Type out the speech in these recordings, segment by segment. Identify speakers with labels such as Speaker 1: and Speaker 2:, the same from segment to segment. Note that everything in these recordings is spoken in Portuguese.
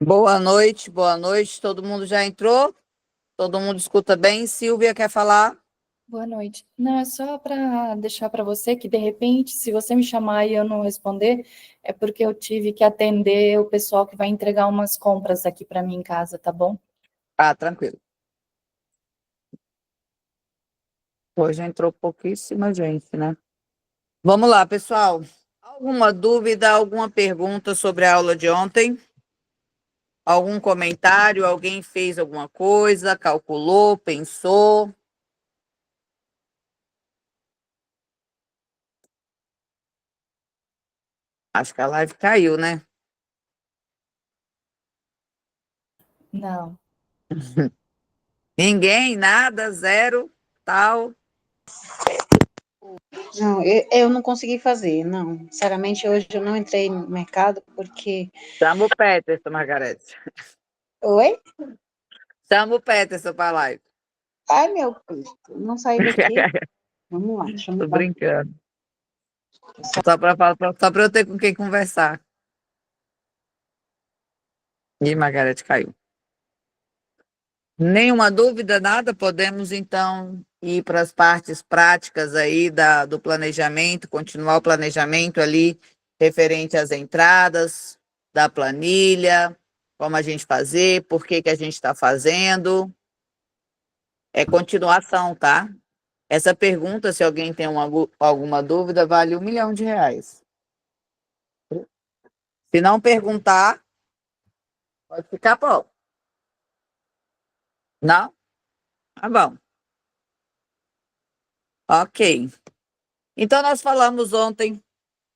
Speaker 1: Boa noite. Todo mundo já entrou? Todo mundo escuta bem? Silvia quer falar?
Speaker 2: Boa noite. Não, é só para deixar para você que, de repente, se você me chamar e eu não responder, é porque eu tive que atender o pessoal que vai entregar umas compras aqui para mim em casa, tá bom?
Speaker 1: Ah, tranquilo. Hoje entrou pouquíssima gente, né? Vamos lá, pessoal. Alguma dúvida, alguma pergunta sobre a aula de ontem? Algum comentário? Alguém fez alguma coisa? Calculou? Pensou? Acho que a live caiu, né?
Speaker 2: Não.
Speaker 1: Ninguém, nada, zero, tal.
Speaker 3: Não, eu não consegui fazer, não. Sinceramente, hoje eu não entrei no mercado porque.
Speaker 1: Chama o Peterson, Margarete.
Speaker 3: Oi?
Speaker 1: Chama o Peterson para a live.
Speaker 3: Ai, meu Cristo, não saí daqui. Vamos lá, deixa eu
Speaker 1: Tô
Speaker 3: mudar.
Speaker 1: brincando. Só para eu ter com quem conversar. E Margarete caiu. Nenhuma dúvida, nada? Podemos então ir para as partes práticas aí do planejamento, continuar o planejamento ali referente às entradas da planilha, como a gente fazer, por que que a gente está fazendo. É continuação, tá? Essa pergunta, se alguém tem alguma dúvida, vale R$ 1 milhão. Se não perguntar, pode ficar bom. Não? Tá bom. Ok. Então, nós falamos ontem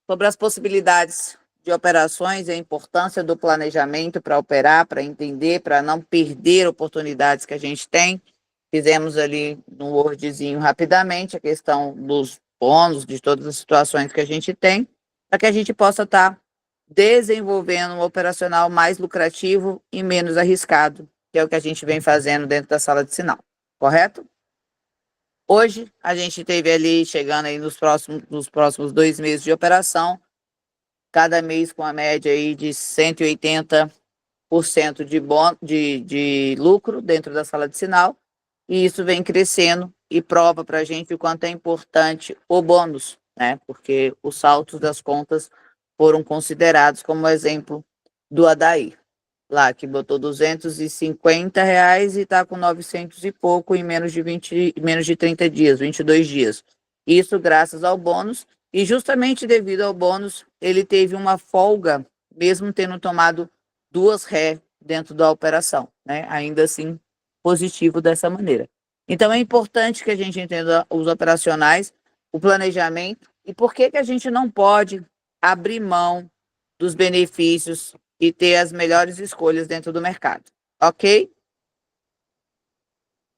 Speaker 1: sobre as possibilidades de operações e a importância do planejamento para operar, para entender, para não perder oportunidades que a gente tem. Fizemos ali no Wordzinho rapidamente a questão dos bônus, de todas as situações que a gente tem, para que a gente possa estar desenvolvendo um operacional mais lucrativo e menos arriscado, que é o que a gente vem fazendo dentro da sala de sinal, correto? Hoje, a gente teve ali, chegando aí nos próximos 2 meses de operação, cada mês com a média aí de 180% de lucro dentro da sala de sinal, e isso vem crescendo e prova para a gente o quanto é importante o bônus, né? Porque os saltos das contas foram considerados como exemplo do Adair, lá que botou R$ 250 e está com 900 e pouco em menos de 30 dias, 22 dias. Isso graças ao bônus, e justamente devido ao bônus, ele teve uma folga, mesmo tendo tomado 2 ré dentro da operação, né? Ainda assim, positivo dessa maneira. Então, é importante que a gente entenda os operacionais, o planejamento, e por que que a gente não pode abrir mão dos benefícios e ter as melhores escolhas dentro do mercado, ok?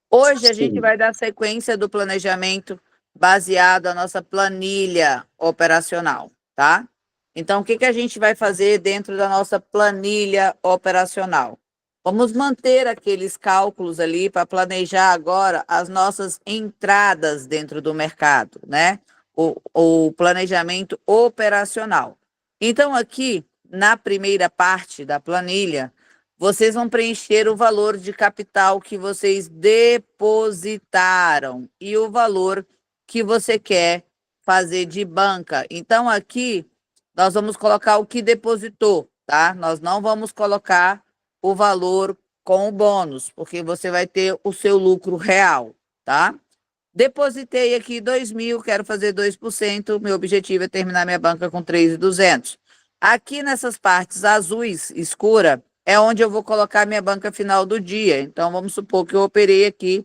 Speaker 1: Hoje a gente vai dar sequência do planejamento baseado na nossa planilha operacional, tá? Então, o que que a gente vai fazer dentro da nossa planilha operacional? Vamos manter aqueles cálculos ali para planejar agora as nossas entradas dentro do mercado, né? O planejamento operacional. Então, aqui, na primeira parte da planilha, vocês vão preencher o valor de capital que vocês depositaram e o valor que você quer fazer de banca. Então, aqui, nós vamos colocar o que depositou, tá? Nós não vamos colocar o valor com o bônus, porque você vai ter o seu lucro real, tá? Depositei aqui 2.000, quero fazer 2%, meu objetivo é terminar minha banca com 3.200. Aqui nessas partes azuis, escura, é onde eu vou colocar minha banca final do dia. Então, vamos supor que eu operei aqui,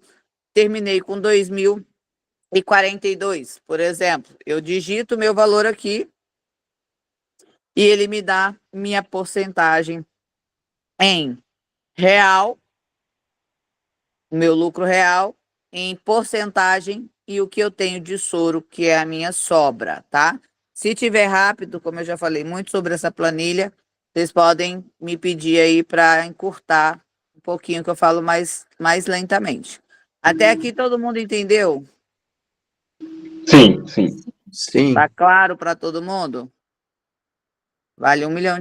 Speaker 1: terminei com 2.042, por exemplo. Eu digito meu valor aqui e ele me dá minha porcentagem em real, meu lucro real, em porcentagem e o que eu tenho de soro, que é a minha sobra, tá? Se tiver rápido, como eu já falei muito sobre essa planilha, vocês podem me pedir aí para encurtar um pouquinho, que eu falo mais lentamente. Até aqui todo mundo entendeu?
Speaker 4: Sim, sim.
Speaker 5: Sim.
Speaker 1: Tá claro para todo mundo? Vale R$ 1 milhão.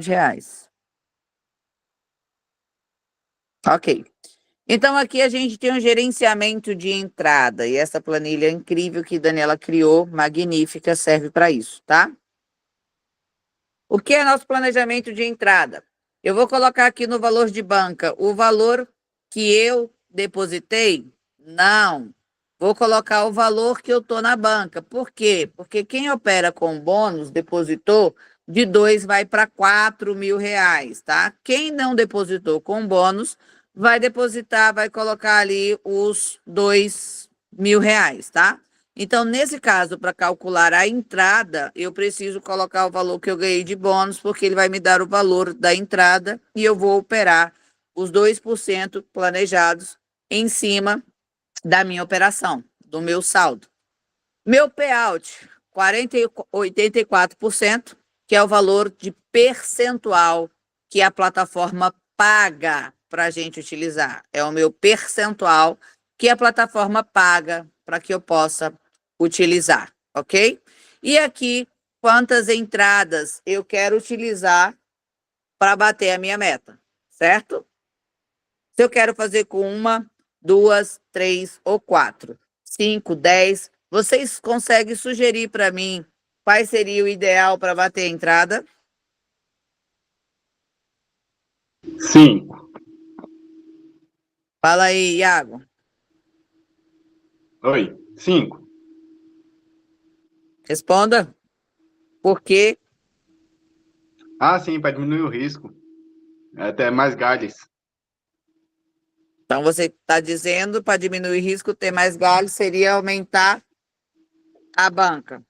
Speaker 1: Ok. Então, aqui a gente tem um gerenciamento de entrada, e essa planilha incrível que Daniela criou, magnífica, serve para isso, tá? O que é nosso planejamento de entrada? Eu vou colocar aqui no valor de banca o valor que eu depositei? Não. Vou colocar o valor que eu estou na banca. Por quê? Porque quem opera com bônus depositou, de 2 vai para 4 mil reais, tá? Quem não depositou com bônus vai depositar, vai colocar ali os 2 mil reais, tá? Então, nesse caso, para calcular a entrada, eu preciso colocar o valor que eu ganhei de bônus, porque ele vai me dar o valor da entrada e eu vou operar os 2% planejados em cima da minha operação, do meu saldo. Meu payout, 84%, que é o valor de percentual que a plataforma paga para a gente utilizar. É o meu percentual que a plataforma paga para que eu possa utilizar, ok? E aqui, quantas entradas eu quero utilizar para bater a minha meta, certo? Se eu quero fazer com 1, 2, 3 ou 4, 5, 10, vocês conseguem sugerir para mim qual seria o ideal para bater a entrada?
Speaker 4: 5.
Speaker 1: Fala aí, Iago.
Speaker 4: Oi, 5.
Speaker 1: Responda. Por quê?
Speaker 4: Ah, sim, para diminuir o risco. Até mais galhos.
Speaker 1: Então, você está dizendo para diminuir o risco, ter mais galho, seria aumentar a banca.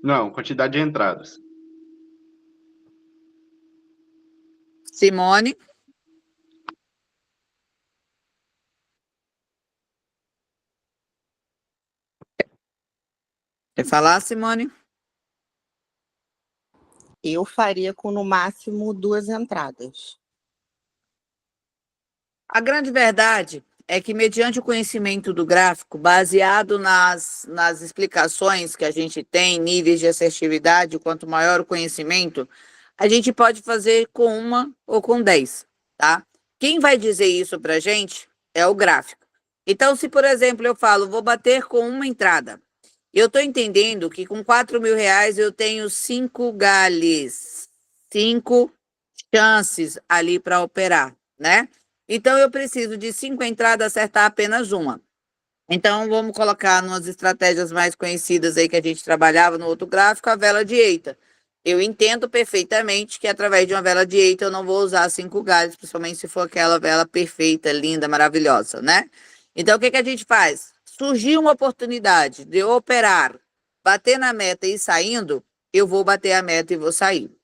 Speaker 4: Não, quantidade de entradas.
Speaker 1: Simone? Quer falar, Simone?
Speaker 5: Eu faria com no máximo 2 entradas.
Speaker 1: A grande verdade é que, mediante o conhecimento do gráfico, baseado nas explicações que a gente tem, níveis de assertividade, quanto maior o conhecimento, a gente pode fazer com 1 ou com 10, tá? Quem vai dizer isso para a gente é o gráfico. Então, se, por exemplo, eu falo, vou bater com 1 entrada, eu estou entendendo que com 4 mil reais eu tenho 5 galhos, 5 chances ali para operar, né? Então, eu preciso de 5 entradas, acertar apenas 1. Então, vamos colocar nas estratégias mais conhecidas aí que a gente trabalhava no outro gráfico, a vela de Eita. Eu entendo perfeitamente que através de uma vela de Eita eu não vou usar 5 galhos, principalmente se for aquela vela perfeita, linda, maravilhosa, né? Então, o que a gente faz? Surgiu uma oportunidade de eu operar, bater na meta e ir saindo, eu vou bater a meta e vou sair.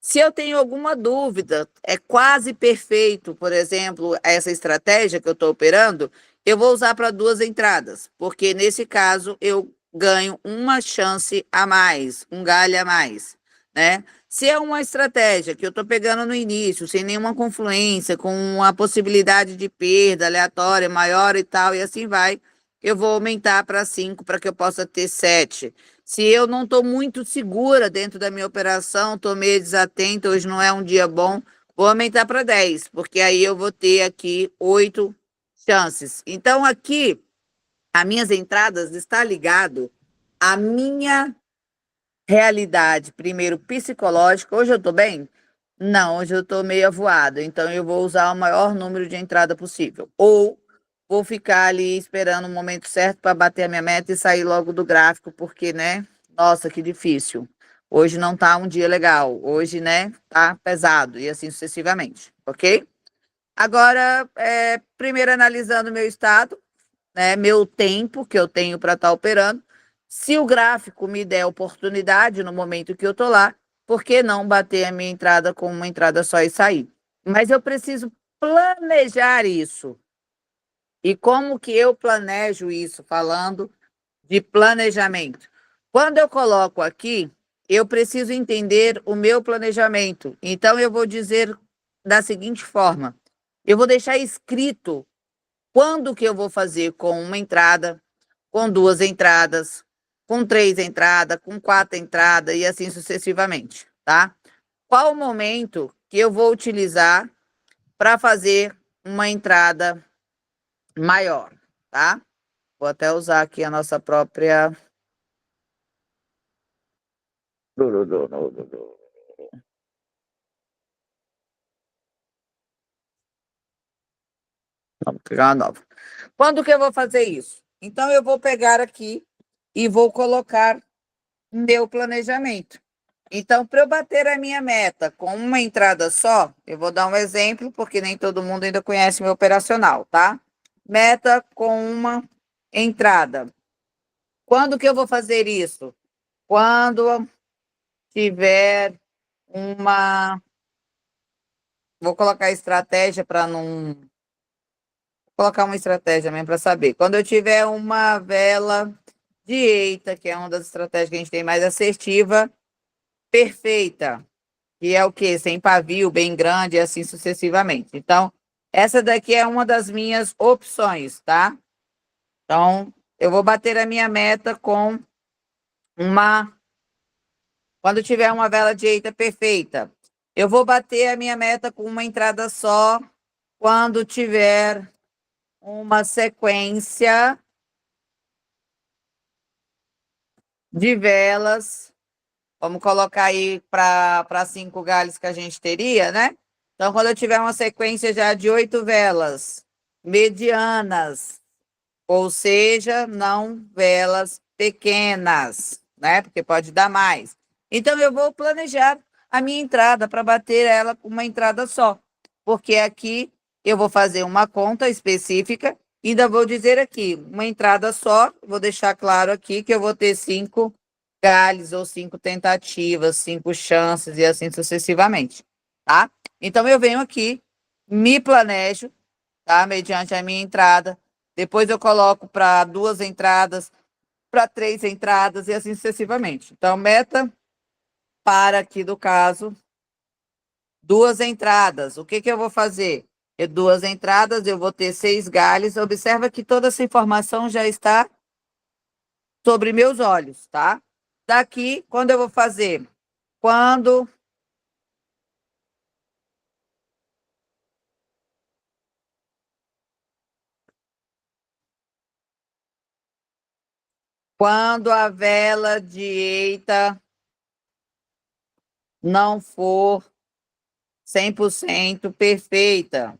Speaker 1: Se eu tenho alguma dúvida, é quase perfeito, por exemplo, essa estratégia que eu estou operando, eu vou usar para 2 entradas, porque nesse caso eu ganho uma chance a mais, um galho a mais, né? Se é uma estratégia que eu estou pegando no início, sem nenhuma confluência, com uma possibilidade de perda aleatória maior e tal, e assim vai, eu vou aumentar para 5 para que eu possa ter 7. Se eu não estou muito segura dentro da minha operação, estou meio desatenta, hoje não é um dia bom, vou aumentar para 10, porque aí eu vou ter aqui 8 chances. Então, aqui, as minhas entradas está ligado à minha realidade, primeiro psicológica. Hoje eu estou bem? Não, hoje eu estou meio avoada, então eu vou usar o maior número de entrada possível. Ou vou ficar ali esperando o momento certo para bater a minha meta e sair logo do gráfico, porque, né? Nossa, que difícil. Hoje não tá um dia legal. Hoje, né, tá pesado e assim sucessivamente, ok? Agora, primeiro analisando meu estado, né, meu tempo que eu tenho para estar operando. Se o gráfico me der oportunidade no momento que eu estou lá, por que não bater a minha entrada com uma entrada só e sair? Mas eu preciso planejar isso. E como que eu planejo isso? Falando de planejamento. Quando eu coloco aqui, eu preciso entender o meu planejamento. Então, eu vou dizer da seguinte forma: eu vou deixar escrito quando que eu vou fazer com uma entrada, com 2 entradas, com 3 entradas, com 4 entradas e assim sucessivamente, tá? Qual o momento que eu vou utilizar para fazer uma entrada maior, tá? Vou até usar aqui a nossa própria... Vamos pegar uma nova. Quando que eu vou fazer isso? Então, eu vou pegar aqui e vou colocar meu planejamento. Então, para eu bater a minha meta com uma entrada só, eu vou dar um exemplo, porque nem todo mundo ainda conhece meu operacional, tá? Meta com uma entrada. Quando que eu vou fazer isso? Quando tiver uma... Vou colocar estratégia para não... Vou colocar uma estratégia mesmo para saber. Quando eu tiver uma vela de eita, que é uma das estratégias que a gente tem mais assertiva, perfeita, que é o quê? Sem pavio, bem grande e assim sucessivamente. Então, essa daqui é uma das minhas opções, tá? Então, eu vou bater a minha meta com uma... Quando tiver uma vela de eita perfeita, eu vou bater a minha meta com uma entrada só quando tiver uma sequência de velas. Vamos colocar aí para 5 galhos que a gente teria, né? Então, quando eu tiver uma sequência já de 8 velas medianas, ou seja, não velas pequenas, né? Porque pode dar mais. Então, eu vou planejar a minha entrada para bater ela com uma entrada só. Porque aqui eu vou fazer uma conta específica, e ainda vou dizer aqui, uma entrada só, vou deixar claro aqui que eu vou ter 5 galhos ou 5 tentativas, 5 chances e assim sucessivamente, tá? Então, eu venho aqui, me planejo, tá? Mediante a minha entrada. Depois eu coloco para 2 entradas, para 3 entradas e assim sucessivamente. Então, meta para aqui do caso, 2 entradas. O que que eu vou fazer? 2 entradas, eu vou ter 6 galhos. Observa que toda essa informação já está sobre meus olhos, tá? Daqui, quando eu vou fazer? Quando a vela de eita não for 100% perfeita,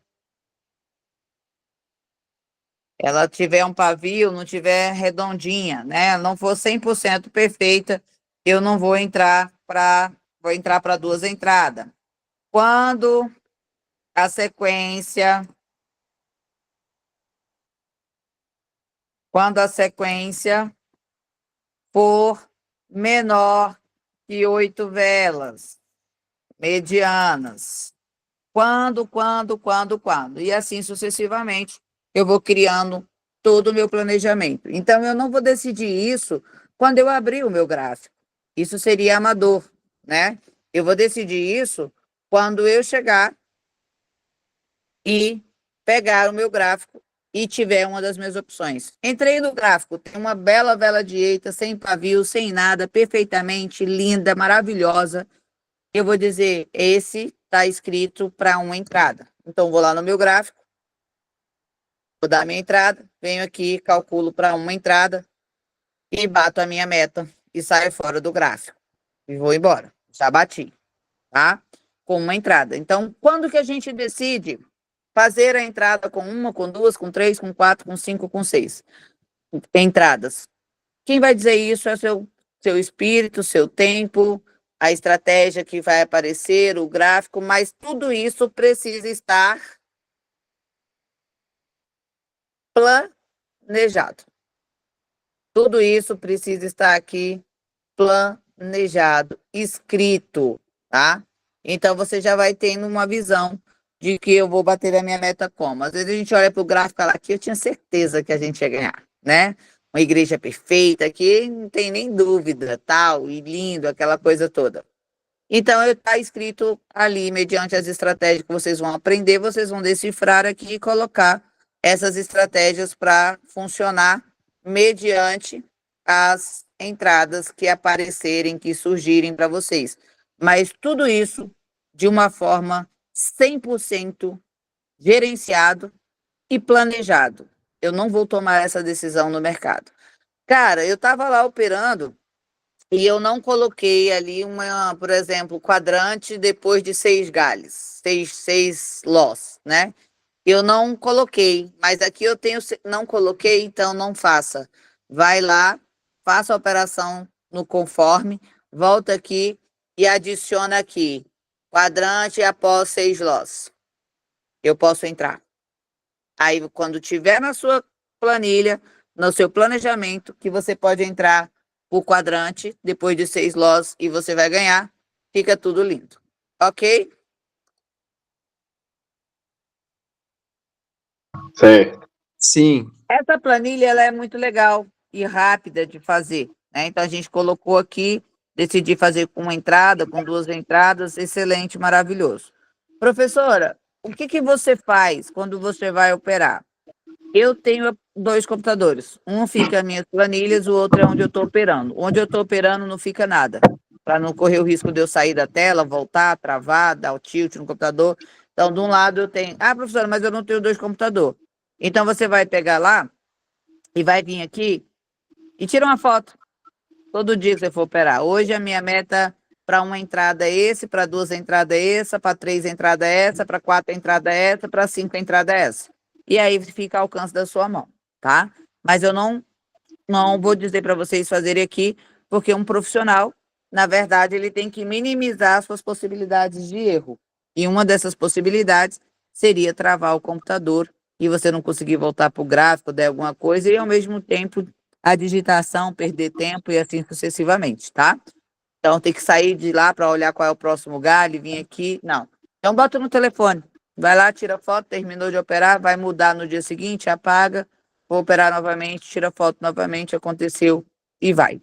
Speaker 1: ela tiver um pavio, não tiver redondinha, né? Não for 100% perfeita, eu não vou entrar para 2 entradas. Quando a sequência for menor que 8 velas medianas. Quando. E assim sucessivamente, eu vou criando todo o meu planejamento. Então, eu não vou decidir isso quando eu abrir o meu gráfico. Isso seria amador, né? Eu vou decidir isso quando eu chegar e pegar o meu gráfico e tiver uma das minhas opções. Entrei no gráfico, tem uma bela vela de eita, sem pavio, sem nada, perfeitamente linda, maravilhosa. Eu vou dizer, esse está escrito para uma entrada. Então, vou lá no meu gráfico, vou dar a minha entrada, venho aqui, calculo para uma entrada e bato a minha meta e saio fora do gráfico. E vou embora. Já bati, tá? Com uma entrada. Então, quando que a gente decide fazer a entrada com 1, com 2, com 3, com 4, com 5, com 6 entradas? Quem vai dizer isso é seu espírito, seu tempo, a estratégia que vai aparecer, o gráfico, mas tudo isso precisa estar planejado. Tudo isso precisa estar aqui planejado, escrito, tá? Então, você já vai tendo uma visão de que eu vou bater a minha meta como. Às vezes a gente olha para o gráfico lá aqui, eu tinha certeza que a gente ia ganhar, né? Uma igreja perfeita, que não tem nem dúvida, tal, e lindo, aquela coisa toda. Então, está escrito ali, mediante as estratégias que vocês vão aprender, vocês vão decifrar aqui e colocar essas estratégias para funcionar mediante as entradas que aparecerem, que surgirem para vocês. Mas tudo isso de uma forma 100% gerenciado e planejado. Eu não vou tomar essa decisão no mercado. Cara, eu estava lá operando e eu não coloquei ali por exemplo, quadrante depois de 6 galhos, 6 lós, né? Eu não coloquei, mas aqui eu não coloquei, então não faça. Vai lá, faça a operação no conforme, volta aqui e adiciona aqui, quadrante após 6 lós. Eu posso entrar. Aí, quando tiver na sua planilha, no seu planejamento, que você pode entrar por quadrante, depois de 6 lós, e você vai ganhar, fica tudo lindo. Ok?
Speaker 4: Certo.
Speaker 6: Sim.
Speaker 1: Essa planilha ela é muito legal e rápida de fazer, né? Então, a gente colocou aqui, decidi fazer com uma entrada, com 2 entradas, excelente, maravilhoso. Professora, o que você faz quando você vai operar? Eu tenho 2 computadores. Um fica as minhas planilhas, o outro é onde eu estou operando. Onde eu estou operando não fica nada, para não correr o risco de eu sair da tela, voltar, travar, dar o tilt no computador. Então, de um lado eu tenho... Ah, professora, mas eu não tenho 2 computadores. Então, você vai pegar lá e vai vir aqui e tira uma foto. Todo dia que você for operar. Hoje a minha meta para uma entrada é esse, para 2 entradas é essa, para 3 entradas é essa, para 4 entradas é essa, para 5 entradas é essa. E aí fica ao alcance da sua mão, tá? Mas eu não vou dizer para vocês fazerem aqui, porque um profissional, na verdade, ele tem que minimizar as suas possibilidades de erro. E uma dessas possibilidades seria travar o computador e você não conseguir voltar para o gráfico, der alguma coisa, e ao mesmo tempo a digitação, perder tempo e assim sucessivamente, tá? Então tem que sair de lá para olhar qual é o próximo galho, vir aqui, não. Então bota no telefone, vai lá, tira foto, terminou de operar, vai mudar no dia seguinte, apaga, vou operar novamente, tira foto novamente, aconteceu e vai,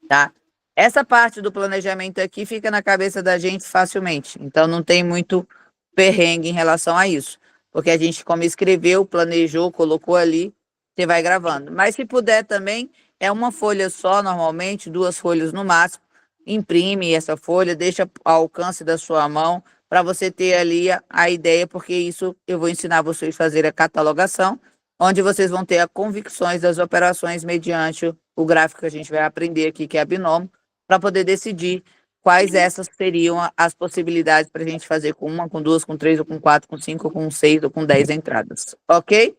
Speaker 1: tá? Essa parte do planejamento aqui fica na cabeça da gente facilmente, então não tem muito perrengue em relação a isso, porque a gente, como escreveu, planejou, colocou ali, você vai gravando. Mas se puder também, é uma folha só, normalmente, 2 folhas no máximo, imprime essa folha, deixa ao alcance da sua mão, para você ter ali a ideia, porque isso eu vou ensinar vocês a fazer a catalogação, onde vocês vão ter as convicções das operações mediante o gráfico que a gente vai aprender aqui, que é a binômio, para poder decidir quais essas seriam as possibilidades para a gente fazer com 1, com 2, com 3, ou com 4, com 5, ou com 6, ou com 10 entradas. Ok?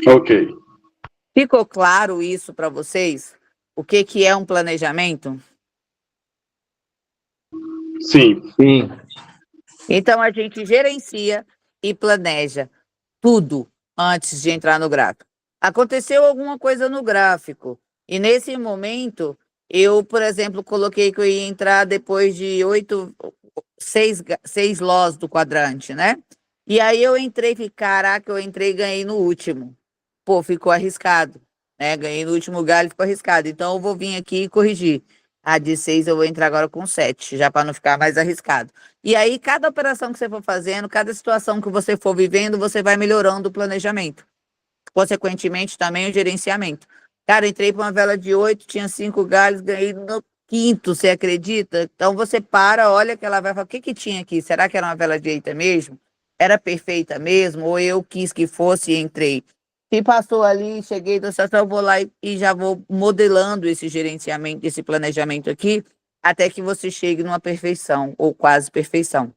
Speaker 4: Ok.
Speaker 1: Ficou claro isso para vocês? O que é um planejamento?
Speaker 4: Sim.
Speaker 6: Sim.
Speaker 1: Então, a gente gerencia e planeja tudo antes de entrar no gráfico. Aconteceu alguma coisa no gráfico, e nesse momento, eu, por exemplo, coloquei que eu ia entrar depois de 6 lós do quadrante, né? E aí eu entrei, caraca, eu entrei e ganhei no último. Pô, ficou arriscado, né? Ganhei no último galho, ficou arriscado. Então, eu vou vir aqui e corrigir. A de 6 eu vou entrar agora com 7, já para não ficar mais arriscado. E aí, cada operação que você for fazendo, cada situação que você for vivendo, você vai melhorando o planejamento. Consequentemente, também o gerenciamento. Cara, entrei para uma vela de 8, tinha 5 galhos, ganhei no 5º, você acredita? Então, você para, olha que ela vai falar, o que tinha aqui? Será que era uma vela direita mesmo? Era perfeita mesmo? Ou eu quis que fosse e entrei? Se passou ali, cheguei, eu vou lá e já vou modelando esse gerenciamento, esse planejamento aqui, até que você chegue numa perfeição, ou quase perfeição.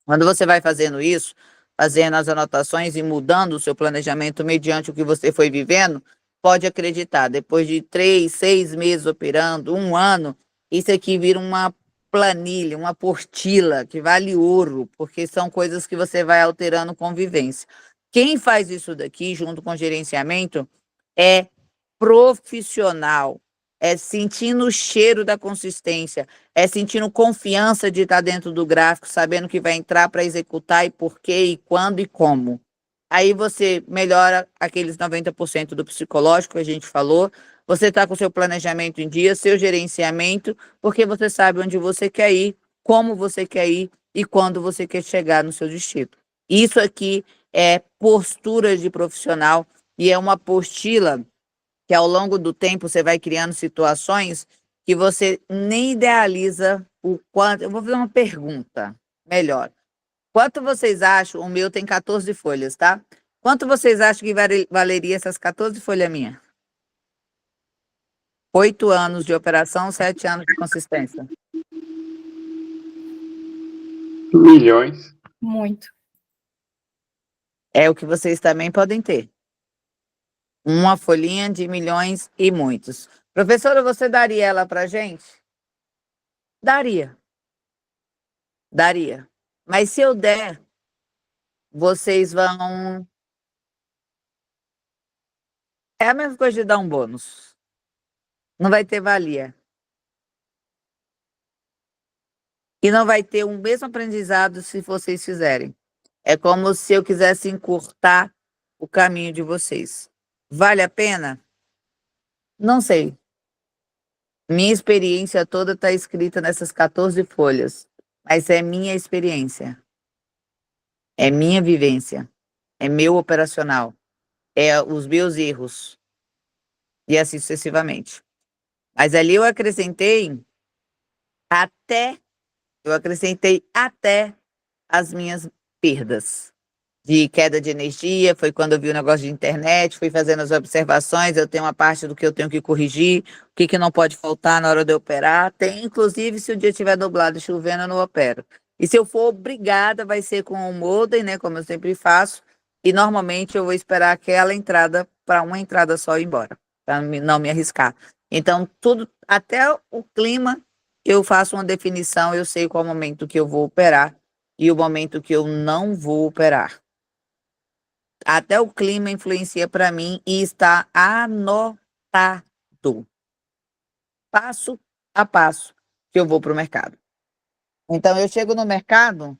Speaker 1: Quando você vai fazendo isso, fazendo as anotações e mudando o seu planejamento mediante o que você foi vivendo, pode acreditar, depois de 3, 6 meses operando, 1 ano, isso aqui vira uma planilha, uma apostila que vale ouro, porque são coisas que você vai alterando com vivência. Quem faz isso daqui, junto com o gerenciamento, é profissional, é sentindo o cheiro da consistência, é sentindo confiança de estar dentro do gráfico, sabendo que vai entrar para executar e por quê, e quando e como. Aí você melhora aqueles 90% do psicológico que a gente falou, você está com seu planejamento em dia, seu gerenciamento, porque você sabe onde você quer ir, como você quer ir e quando você quer chegar no seu destino. Isso aqui é postura de profissional e é uma apostila que ao longo do tempo você vai criando situações que você nem idealiza o quanto... Eu vou fazer uma pergunta melhor. Quanto vocês acham? O meu tem 14 folhas, tá? Quanto vocês acham que valeria essas 14 folhas minhas? 8 anos de operação, 7 anos de consistência.
Speaker 4: Milhões.
Speaker 2: Muito.
Speaker 1: É o que vocês também podem ter. Uma folhinha de milhões e muitos. Professora, você daria ela pra gente? Daria. Daria. Mas se eu der, vocês vão... É a mesma coisa de dar um bônus. Não vai ter valia. E não vai ter o mesmo aprendizado se vocês fizerem. É como se eu quisesse encurtar o caminho de vocês. Vale a pena? Não sei. Minha experiência toda está escrita nessas 14 folhas. Mas é minha experiência. É minha vivência. É meu operacional. É os meus erros. E assim sucessivamente. Mas ali eu acrescentei até as minhas perdas de queda de energia, foi quando eu vi o negócio de internet, fui fazendo as observações, eu tenho uma parte do que eu tenho que corrigir, o que não pode faltar na hora de eu operar, tem, inclusive, se o dia estiver nublado e chovendo, eu não opero. E se eu for obrigada, vai ser com o modem, né, como eu sempre faço, e normalmente eu vou esperar aquela entrada para uma entrada só ir embora, para não me arriscar. Então, tudo, até o clima, eu faço uma definição, eu sei qual momento que eu vou operar e o momento que eu não vou operar. Até o clima influencia para mim e está anotado, passo a passo, que eu vou para o mercado. Então, eu chego no mercado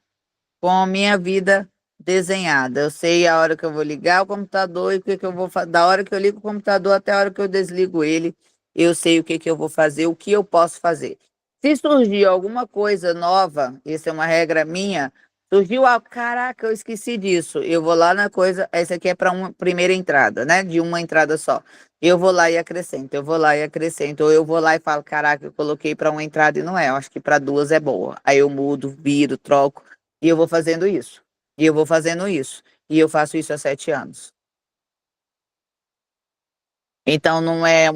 Speaker 1: com a minha vida desenhada. Eu sei a hora que eu vou ligar o computador e o que eu vou fazer. Da hora que eu ligo o computador até a hora que eu desligo ele, eu sei o que eu vou fazer, o que eu posso fazer. Se surgir alguma coisa nova, isso é uma regra minha, surgiu algo, caraca, eu esqueci disso. Eu vou lá na coisa, essa aqui é para uma primeira entrada, né? De uma entrada só. Eu vou lá e acrescento, eu vou lá e acrescento, ou eu vou lá e falo, caraca, eu coloquei para uma entrada e não é, eu acho que para duas é boa. Aí eu mudo, viro, troco, e eu vou fazendo isso. E eu vou fazendo isso. E eu faço isso há 7 anos. Então não é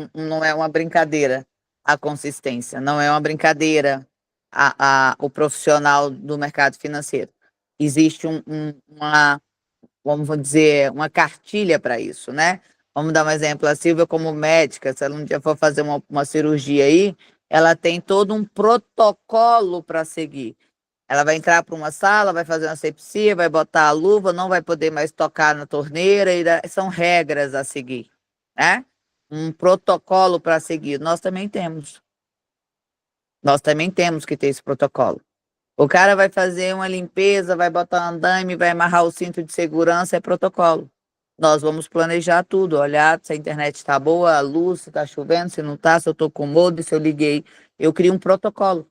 Speaker 1: uma brincadeira a consistência, não é uma brincadeira o profissional do mercado financeiro. Existe uma, vamos dizer, uma cartilha para isso, né? Vamos dar um exemplo, a Silvia como médica, se ela um dia for fazer uma cirurgia aí, ela tem todo um protocolo para seguir. Ela vai entrar para uma sala, vai fazer uma asepsia, vai botar a luva, não vai poder mais tocar na torneira, são regras a seguir, né? Um protocolo para seguir. Nós também temos. Nós também temos que ter esse protocolo. O cara vai fazer uma limpeza, vai botar um andaime, vai amarrar o cinto de segurança, é protocolo. Nós vamos planejar tudo, olhar se a internet está boa, a luz, se está chovendo, se não está, se eu estou com modem, se eu liguei. Eu crio um protocolo.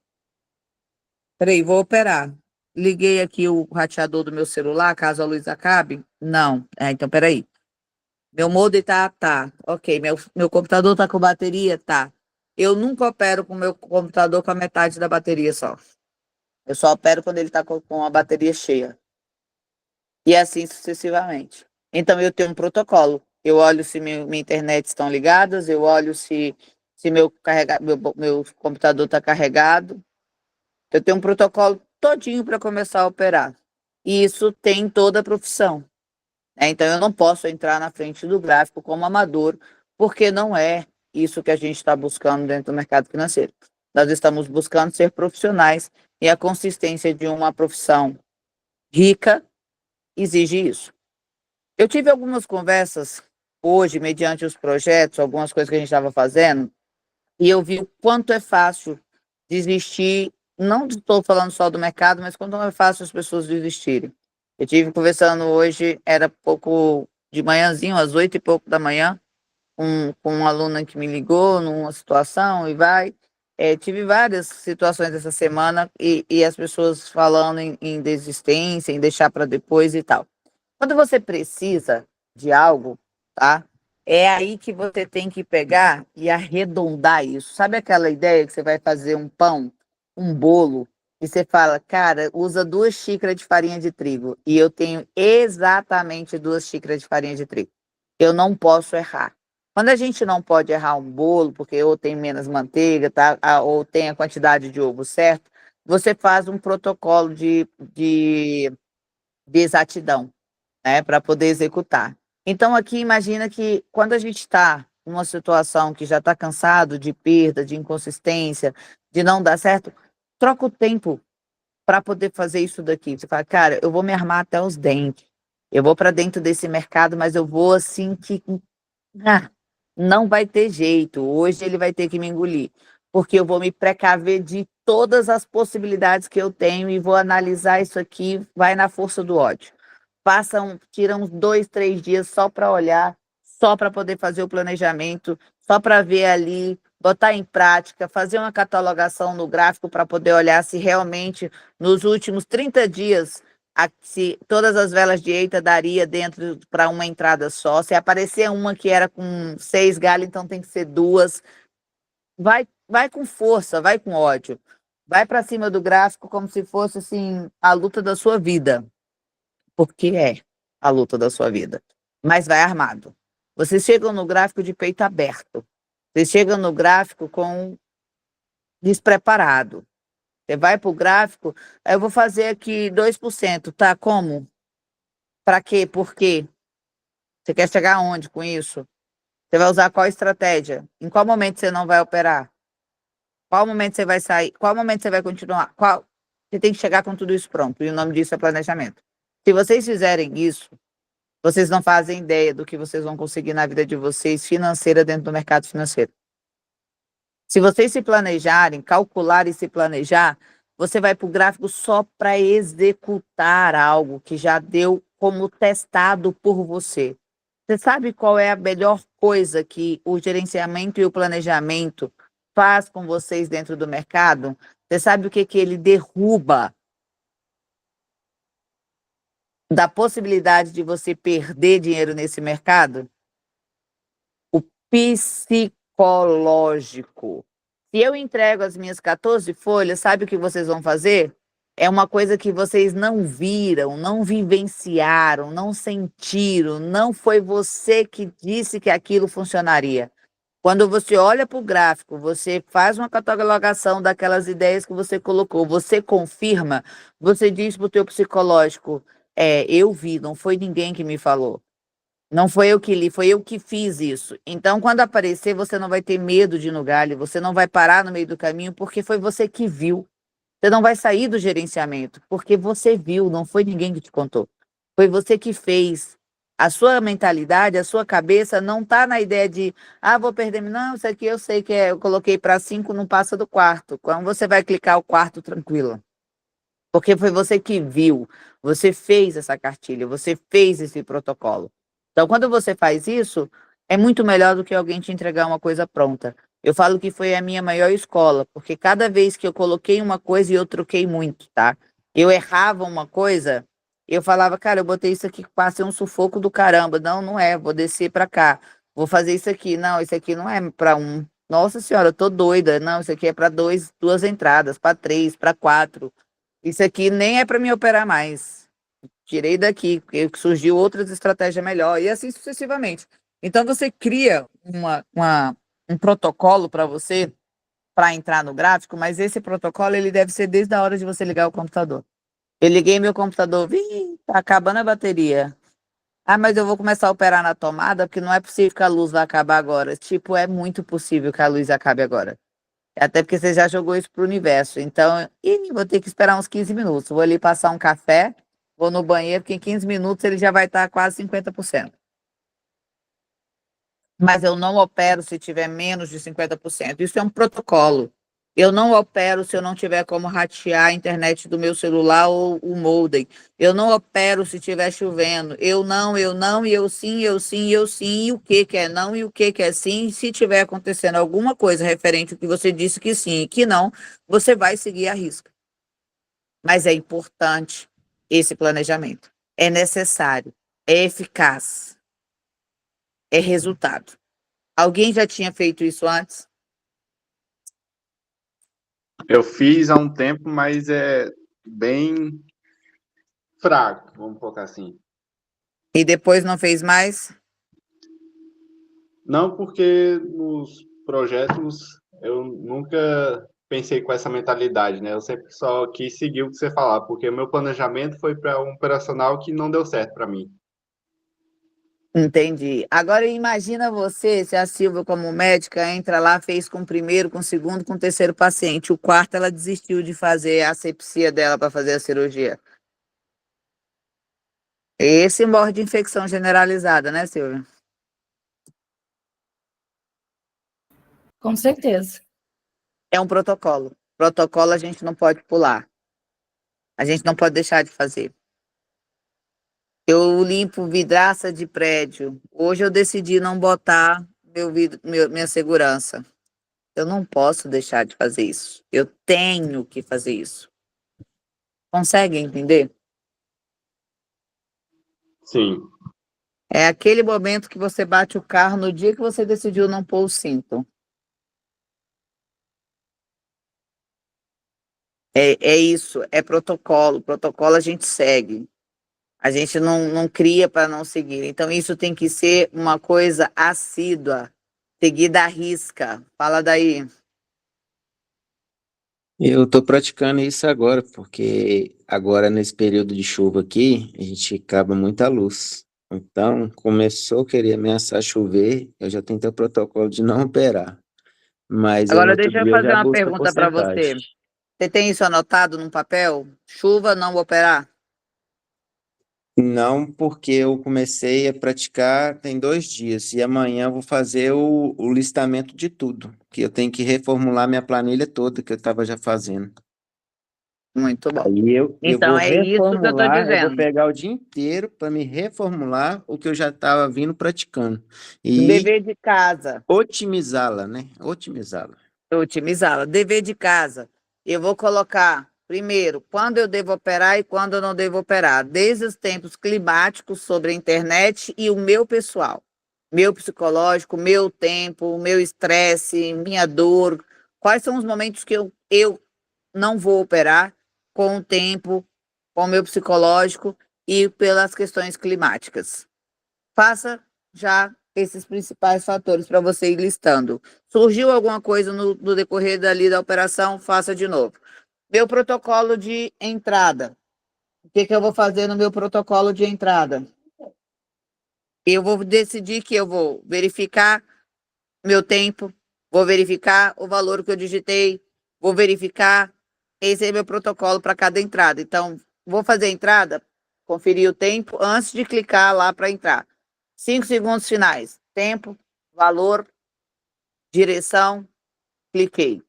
Speaker 1: Peraí, vou operar. Liguei aqui o rateador do meu celular, caso a luz acabe? Não. Então, peraí. Meu modem tá. Ok. Meu computador tá com bateria? Tá. Eu nunca opero com o meu computador com a metade da bateria só. Eu só opero quando ele tá com a bateria cheia. E assim sucessivamente. Então, eu tenho um protocolo. Eu olho se minha internet estão ligadas, eu olho se meu computador está carregado. Eu tenho um protocolo todinho para começar a operar. E isso tem toda a profissão. Então, eu não posso entrar na frente do gráfico como amador, porque não é isso que a gente está buscando dentro do mercado financeiro. Nós estamos buscando ser profissionais e a consistência de uma profissão rica exige isso. Eu tive algumas conversas hoje, mediante os projetos, algumas coisas que a gente estava fazendo, e eu vi o quanto é fácil desistir. Não estou falando só do mercado, mas quanto é fácil as pessoas desistirem. Eu tive conversando hoje, era pouco de manhãzinho, às 8 e pouco da manhã, com uma aluna que me ligou numa situação e vai. Tive várias situações essa semana e as pessoas falando em desistência, em deixar para depois e tal. Quando você precisa de algo, tá? É aí que você tem que pegar e arredondar isso. Sabe aquela ideia que você vai fazer um pão, um bolo, e você fala, cara, usa 2 xícaras de farinha de trigo, e eu tenho exatamente 2 xícaras de farinha de trigo. Eu não posso errar. Quando a gente não pode errar um bolo, porque ou tem menos manteiga, tá? Ou tem a quantidade de ovo certo, você faz um protocolo de exatidão, né, para poder executar. Então, aqui, imagina que quando a gente está numa situação que já está cansado de perda, de inconsistência, de não dar certo, troca o tempo para poder fazer isso daqui. Você fala, cara, eu vou me armar até os dentes, eu vou para dentro desse mercado, mas eu vou assim que ah, não vai ter jeito. Hoje ele vai ter que me engolir, porque eu vou me precaver de todas as possibilidades que eu tenho e vou analisar isso aqui, vai na força do ódio. Tira uns 2, 3 dias só para olhar, só para poder fazer o planejamento, só para ver ali, botar em prática, fazer uma catalogação no gráfico para poder olhar se realmente nos últimos 30 dias se todas as velas de eita daria dentro para uma entrada só. Se aparecer uma que era com 6 galhos, então tem que ser 2. Vai com força, vai com ódio. Vai para cima do gráfico como se fosse assim a luta da sua vida, porque é a luta da sua vida. Mas vai armado. Vocês chegam no gráfico de peito aberto. Vocês chegam no gráfico com despreparado. Você vai para o gráfico, eu vou fazer aqui 2%, tá? Como? Para quê? Por quê? Você quer chegar aonde com isso? Você vai usar qual estratégia? Em qual momento você não vai operar? Qual momento você vai sair? Qual momento você vai continuar? Você tem que chegar com tudo isso pronto, e o nome disso é planejamento. Se vocês fizerem isso, vocês não fazem ideia do que vocês vão conseguir na vida de vocês financeira dentro do mercado financeiro. Se vocês se planejarem, calcular e se planejar, você vai para o gráfico só para executar algo que já deu como testado por você. Você sabe qual é a melhor coisa que o gerenciamento e o planejamento faz com vocês dentro do mercado? Você sabe o que ele derruba da possibilidade de você perder dinheiro nesse mercado? O psicológico. Se eu entrego as minhas 14 folhas, sabe o que vocês vão fazer? É uma coisa que vocês não viram, não vivenciaram, não sentiram, não foi você que disse que aquilo funcionaria. Quando você olha para o gráfico, você faz uma catalogação daquelas ideias que você colocou, você confirma, você diz para o teu psicológico, eu vi, não foi ninguém que me falou. Não foi eu que li, foi eu que fiz isso. Então, quando aparecer, você não vai ter medo de ir no galho, você não vai parar no meio do caminho, porque foi você que viu. Você não vai sair do gerenciamento, porque você viu, não foi ninguém que te contou. Foi você que fez. A sua mentalidade, a sua cabeça não está na ideia de, vou perder. Não, isso aqui eu sei que eu coloquei para 5, não passa do quarto. Quando você vai clicar o quarto tranquilo. Porque foi você que viu, você fez essa cartilha, você fez esse protocolo. Então, quando você faz isso, é muito melhor do que alguém te entregar uma coisa pronta. Eu falo que foi a minha maior escola, porque cada vez que eu coloquei uma coisa e eu troquei muito, tá? Eu errava uma coisa, eu falava, cara, eu botei isso aqui que passa um sufoco do caramba. Não, não é, vou descer para cá. Vou fazer isso aqui. Não, isso aqui não é para um. Nossa senhora, eu tô doida. Não, isso aqui é para duas entradas, para 3, para 4. Isso aqui nem é para me operar mais. Tirei daqui, porque surgiu outras estratégias melhor, e assim sucessivamente. Então, você cria um protocolo para você, para entrar no gráfico, mas esse protocolo ele deve ser desde a hora de você ligar o computador. Eu liguei meu computador, tá acabando a bateria. Mas eu vou começar a operar na tomada, porque não é possível que a luz vai acabar agora. Tipo, é muito possível que a luz acabe agora. Até porque você já jogou isso para o universo. Então, vou ter que esperar uns 15 minutos. Vou ali passar um café, vou no banheiro, porque em 15 minutos ele já vai estar quase 50%. Mas eu não opero se tiver menos de 50%. Isso é um protocolo. Eu não opero se eu não tiver como ratear a internet do meu celular ou o modem. Eu não opero se estiver chovendo. Eu não, e eu sim, eu sim, eu sim. E o que é não e o que é sim. E se tiver acontecendo alguma coisa referente ao que você disse que sim e que não, você vai seguir a risca. Mas é importante esse planejamento. É necessário, é eficaz, é resultado. Alguém já tinha feito isso antes?
Speaker 4: Eu fiz há um tempo, mas é bem fraco, vamos colocar assim.
Speaker 1: E depois não fez mais?
Speaker 4: Não porque nos projetos eu nunca pensei com essa mentalidade, né? Eu sempre só quis seguir o que você falar, porque o meu planejamento foi para um operacional que não deu certo para mim.
Speaker 1: Entendi. Agora imagina você, se a Silvia, como médica, entra lá, fez com o primeiro, com o segundo, com o terceiro paciente. O quarto, ela desistiu de fazer a asepsia dela para fazer a cirurgia. Esse morre de infecção generalizada, né, Silvia?
Speaker 2: Com certeza.
Speaker 1: É um protocolo. Protocolo a gente não pode pular. A gente não pode deixar de fazer. Eu limpo vidraça de prédio. Hoje eu decidi não botar minha segurança. Eu não posso deixar de fazer isso. Eu tenho que fazer isso. Consegue entender?
Speaker 4: Sim,
Speaker 1: É aquele momento que você bate o carro no dia que você decidiu não pôr o cinto. É isso, é protocolo. Protocolo a gente segue. A gente não cria para não seguir. Então, isso tem que ser uma coisa assídua, seguida à risca. Fala daí.
Speaker 6: Eu estou praticando isso agora, porque agora nesse período de chuva aqui, a gente acaba muita luz. Então, começou a querer ameaçar chover, eu já tentei o protocolo de não operar. Mas aí no
Speaker 1: Agora,
Speaker 6: outro
Speaker 1: deixa eu
Speaker 6: dia eu
Speaker 1: fazer
Speaker 6: já
Speaker 1: uma
Speaker 6: busco a
Speaker 1: pergunta para você.
Speaker 6: porcentagem.
Speaker 1: Você tem isso anotado num papel? Chuva, não operar?
Speaker 6: Não, porque eu comecei a praticar tem 2 dias, e amanhã eu vou fazer o listamento de tudo, que eu tenho que reformular minha planilha toda que eu estava já fazendo.
Speaker 1: Muito bom.
Speaker 6: Aí eu
Speaker 1: Então,
Speaker 6: vou
Speaker 1: é isso que eu estou
Speaker 6: reformular, eu vou
Speaker 1: dizendo.
Speaker 6: pegar o dia inteiro para me reformular o que eu já estava vindo praticando e
Speaker 1: Dever de casa.
Speaker 6: otimizá-la, né? Otimizá-la.
Speaker 1: Otimizá-la. Dever de casa. Eu vou colocar, primeiro, quando eu devo operar e quando eu não devo operar, desde os tempos climáticos sobre a internet e o meu pessoal, meu psicológico, meu tempo, meu estresse, minha dor. Quais são os momentos que eu não vou operar com o tempo, com o meu psicológico e pelas questões climáticas? Faça já esses principais fatores para você ir listando. Surgiu alguma coisa no decorrer dali da operação, faça de novo. Meu protocolo de entrada. O que eu vou fazer no meu protocolo de entrada? Eu vou decidir que eu vou verificar meu tempo, vou verificar o valor que eu digitei, vou verificar. Esse é meu protocolo para cada entrada. Então, vou fazer a entrada, conferir o tempo antes de clicar lá para entrar. 5 segundos finais. Tempo, valor, direção, cliquei.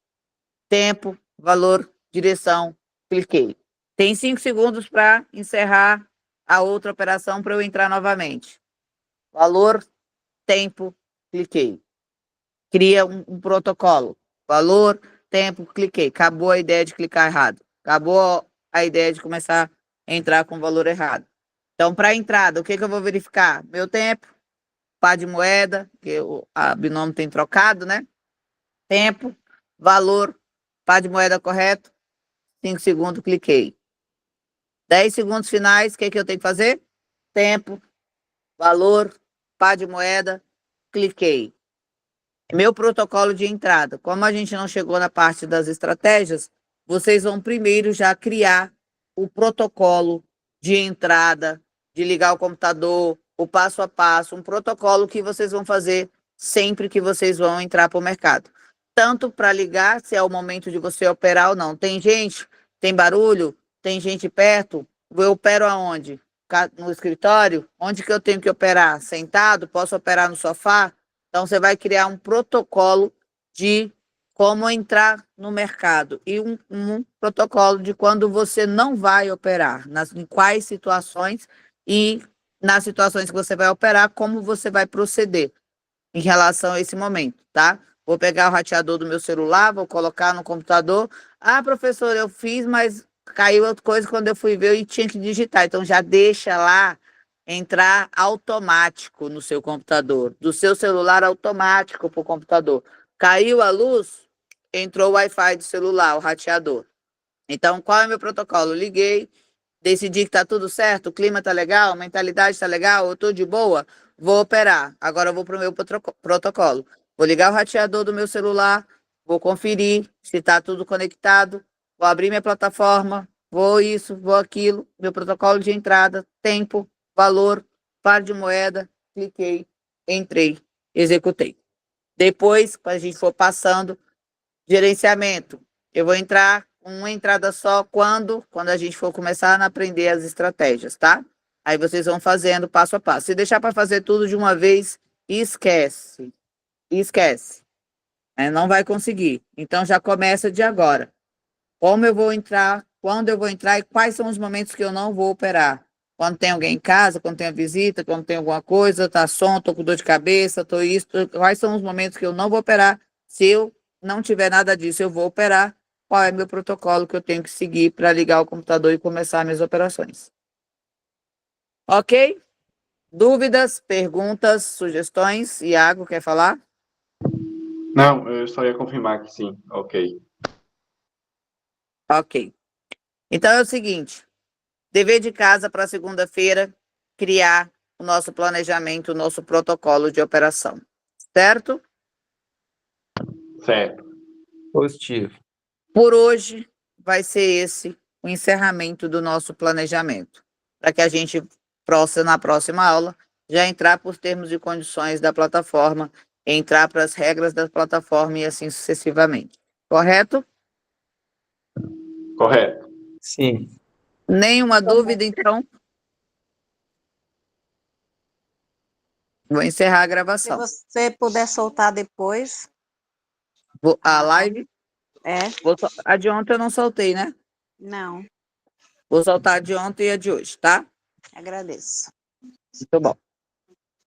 Speaker 1: Tempo, valor, direção, cliquei. Tem 5 segundos para encerrar a outra operação para eu entrar novamente. Valor, tempo, cliquei. Cria um protocolo. Valor, tempo, cliquei. Acabou a ideia de clicar errado. Acabou a ideia de começar a entrar com valor errado. Então, para a entrada, o que eu vou verificar? Meu tempo, par de moeda, que a binômio tem trocado, né? Tempo, valor, par de moeda correto, 5 segundos, cliquei. 10 segundos finais, o que eu tenho que fazer? Tempo, valor, par de moeda, cliquei. Meu protocolo de entrada. Como a gente não chegou na parte das estratégias, vocês vão primeiro já criar o protocolo de entrada, de ligar o computador, o passo a passo, um protocolo que vocês vão fazer sempre que vocês vão entrar para o mercado. Tanto para ligar, se é o momento de você operar ou não. Tem gente, tem barulho, tem gente perto, eu opero aonde? No escritório? Onde que eu tenho que operar? Sentado? Posso operar no sofá? Então, você vai criar um protocolo de como entrar no mercado e um protocolo de quando você não vai operar, em quais situações e nas situações que você vai operar, como você vai proceder em relação a esse momento, tá? Vou pegar o rateador do meu celular, vou colocar no computador. Ah, professor, eu fiz, mas caiu outra coisa quando eu fui ver e tinha que digitar. Então, já deixa lá entrar automático no seu computador, do seu celular automático para o computador. Caiu a luz, entrou o Wi-Fi do celular, o rateador. Então, qual é o meu protocolo? Liguei, decidi que está tudo certo, o clima está legal, a mentalidade está legal, eu estou de boa, vou operar. Agora eu vou para o meu protocolo. Vou ligar o rateador do meu celular, vou conferir se está tudo conectado, vou abrir minha plataforma, vou isso, vou aquilo, meu protocolo de entrada, tempo, valor, par de moeda, cliquei, entrei, executei. Depois, quando a gente for passando, gerenciamento, eu vou entrar uma entrada só quando a gente for começar a aprender as estratégias, tá? Aí vocês vão fazendo passo a passo. Se deixar para fazer tudo de uma vez, esquece. Esquece. Não vai conseguir. Então já começa de agora. Como eu vou entrar, quando eu vou entrar e quais são os momentos que eu não vou operar. Quando tem alguém em casa, quando tem a visita, quando tem alguma coisa, tá som, tô com dor de cabeça, tô isso. Quais são os momentos que eu não vou operar? Se eu não tiver nada disso, eu vou operar. Qual é o meu protocolo que eu tenho que seguir para ligar o computador e começar minhas operações? Ok? Dúvidas, perguntas, sugestões? Iago, quer falar?
Speaker 4: Não, eu só ia confirmar que sim. Ok.
Speaker 1: Ok. Então é o seguinte, dever de casa para segunda-feira, criar o nosso planejamento, o nosso protocolo de operação. Certo?
Speaker 4: Certo.
Speaker 6: Positivo.
Speaker 1: Por hoje, vai ser esse o encerramento do nosso planejamento, para que a gente possa, na próxima aula, já entrar por termos e condições da plataforma, entrar para as regras da plataforma e assim sucessivamente. Correto?
Speaker 4: Correto.
Speaker 6: Sim.
Speaker 1: Nenhuma dúvida, então? Vou encerrar a
Speaker 3: Se
Speaker 1: gravação.
Speaker 3: você puder soltar depois,
Speaker 1: A live,
Speaker 3: é?
Speaker 1: a de ontem eu não soltei, né?
Speaker 3: Não,
Speaker 1: Vou soltar a de ontem e a de hoje, tá?
Speaker 3: agradeço.
Speaker 1: Muito bom.